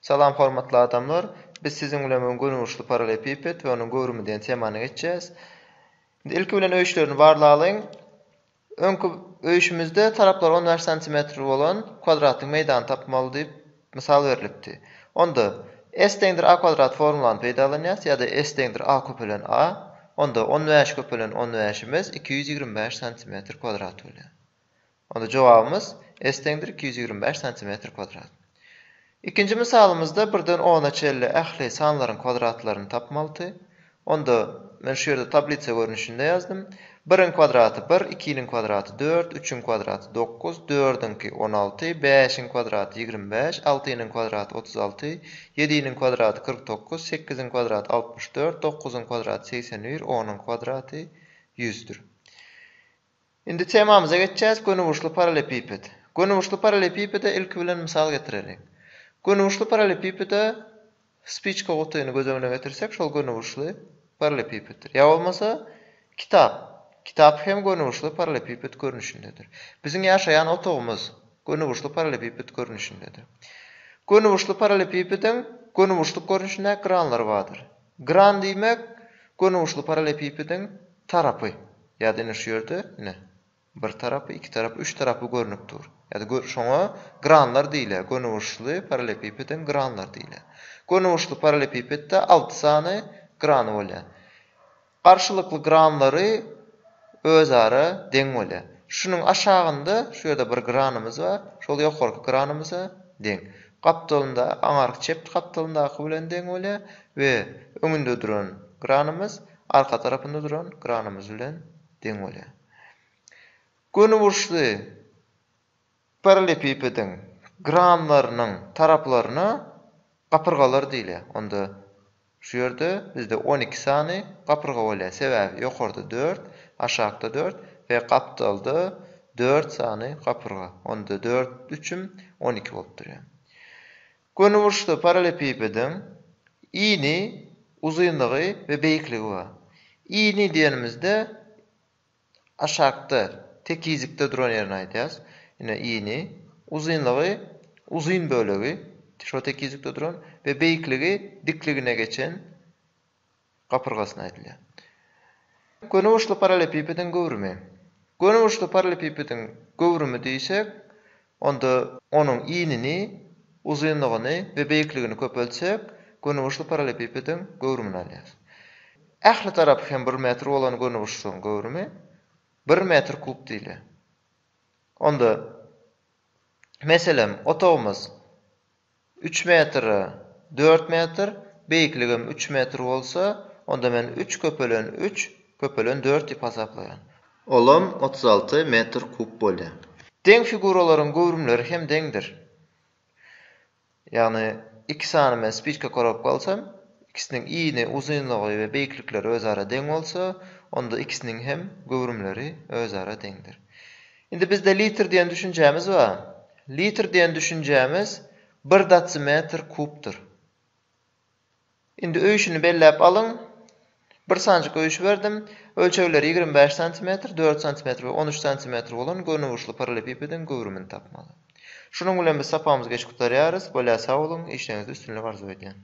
Salam hormatly adamlar. Biz sizin bilen gönüşli paralelepiped we onuň görümi diýen temany geçeceğiz. Ilki bilen öýüşlerini barlalyň. Öňkü öýüşimizde taraplar 10 cm bolan kwadratlyk meýdan tapmaly diýip mysal berilipdi. Onda S teňdir A kvadrat formulasyny peýdalanýar ýa-da S teňdir A köpelen A. Onda 15 köpelen 15'imiz 225 cm kvadrat bolýar. Onda jogabymız S teňdir 225 cm kvadrat. İkinci misalımızda 1-den 10'a çelli ähli sanlaryň kvadratlaryny tapmaly. Onda men şu ýerde tabliça görnüşinde yazdım. 1'in kvadraty 1, 2'nin kvadraty 4, 3'ün kvadraty 9, 4'ünki 16, 5'in kvadraty 25, 6'nın kvadraty 36, 7'nin kvadraty 49, 8'in kvadraty 64, 9'un kvadraty 81, 10'un kvadraty 100'dür. Indi temamyza geçeceğiz. Gönüşli paralelepiped. Gönüşli paralelepipede ilki bilen misal getirelim. Gönüşli paralelepipede spiçka gotaýyny gözlemine getirsek, şol gönüşli paralelepipeddir. Ya olmasa kitap. Kitap hem gönüşli paralelepiped görnüşindedir. Biziň ýaşaýan otogumuz gönüşli paralelepiped görnüşindedir. Gönüşli paralelepipediň gönüşli görnüşine granlar bardyr. Gran diýmek gönüşli paralelepipediň tarapy. Ýa-da şu ýerde ne? Bir tarapy, iki tarapy, üç tarapy görünüp dur. Ýa-da şoňa granlar diýilýär. Gönüşli paralelepipediň granlar diýilýär. Gönüşli paralelepipedde 6 sany grany bolýar. Karşılykly granlary özara deň bolýar. Şunun aşagynda şu ýerde bir granymız bar, şol ýokarky granymyza deň. Gapdalynda aňarky çep gapdalyndaky bilen deň bolýar we öňünde duran granymız arka tarapynda duran granymyz bilen deň bolýar. Gönüşli paralelepipediň granlarynyň taraplaryna gapyrgalar diýilýär. Onda şu ýerde bizde 12 sany gapyrga bolýar. Sebäbi ýokarda 4, aşagda 4 we gapdalda 4 sany gapyrga. Onda 4 3'üm 12 bolup durýar. Gönüşli paralelepipediň iňi, uzunlygy we beýikligi bar. Iňi diýenimizde aşagda tekizlikde duran ýerini aýdýas. Ine iňi, uzunlygy, uzun bölegi şo tekizlikde duran we beýikligi dikligine geçen gapyrgasyny aýdylýar. Gönüşli paralelepipediň göwrümi. Gönüşli paralelepipediň göwrümi diýsek, onda onuň iňini, uzunlygyny we beýikligini köpeltsek, gönüşli paralelepipediň göwrümini alýar. Ähli tarapy hem 1 metr bolan gönüşliň göwrümi 1 metr kub diýilýär. Onda meselem otogumuz 3 metr, 4 metr, beýikligim 3 metr bolsa, onda men 3 köpelen 3 köpelen 4 diýip hasaplaýan. Olam 36 metr kub bolýar. Deň figuralaryň göwrümleri hem deňdir. Ýani iki sany men spiçka korap galsam, ikisiniň iňi, uzunlygy we beýiklikleri özara deň bolsa, onda ikisiniň hem göwrümleri özara deňdir. Indi bizde litr diýen düşünjämiz bar. Litr diýen düşünjämiz 1 desimetr kubdur. Indi öýüşini belläp alyň. Bir sanjyk öýüş berdim. Ölçegleri 25 cm, 4 cm we 13 cm bolan gönüşli paralelepipediň göwrümini tapmaly. Şunun bilen biz sapamyzy geçip gutarýarys. Bolýa sag bolun, işleriniz üstünlük arzu edýän.